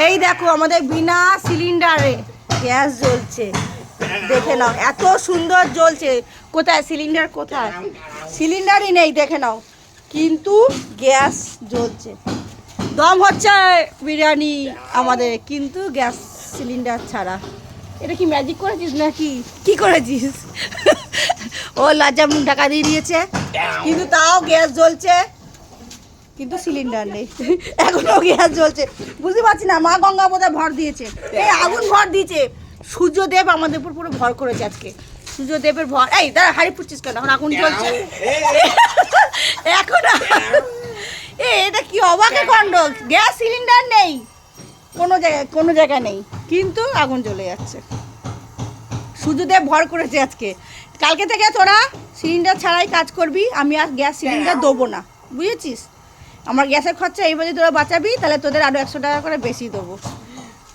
এই দেখো আমাদের বিনা সিলিন্ডারে গ্যাস জ্বলছে, দেখে নাও এত সুন্দর জ্বলছে। কোথায় সিলিন্ডার, কোথায় সিলিন্ডারই নেই, দেখে নাও, কিন্তু গ্যাস জ্বলছে। দম হচ্ছে বিরিয়ানি আমাদের, কিন্তু গ্যাস সিলিন্ডার ছাড়া। এটা কি ম্যাজিক করেছিস নাকি কি করেছিস? ও লজ্জা মুখ ঢাকা দিয়ে দিয়েছে, কিন্তু তাও গ্যাস জ্বলছে, কিন্তু সিলিন্ডার নেই। এখনো গ্যাস জ্বলছে, বুঝতে পারছি না। মা গঙ্গা বোধহয় ভর দিয়েছে, এই আগুন ভর দিয়েছে। সূর্যদেব আমাদের উপর পুরো ভর করেছে আজকে। সূর্যদেবের ভর। এই দাঁড়া, হাড়ি পুচ্ছিস কেন? এখন আগুন জ্বলছে এখন। এটা কি অবাকে কাণ্ড, গ্যাস সিলিন্ডার নেই কোনো জায়গায় নেই, কিন্তু আগুন জ্বলে যাচ্ছে। সূর্যদেব ভর করেছে আজকে। কালকে থেকে তোরা সিলিন্ডার ছাড়াই কাজ করবি, আমি আর গ্যাস সিলিন্ডার দেবো না, বুঝেছিস? আমার গ্যাসের খরচা এইভাবে তোরা বাঁচাবি, তাহলে তোদের আরও 100 টাকা করে বেশি দেবো।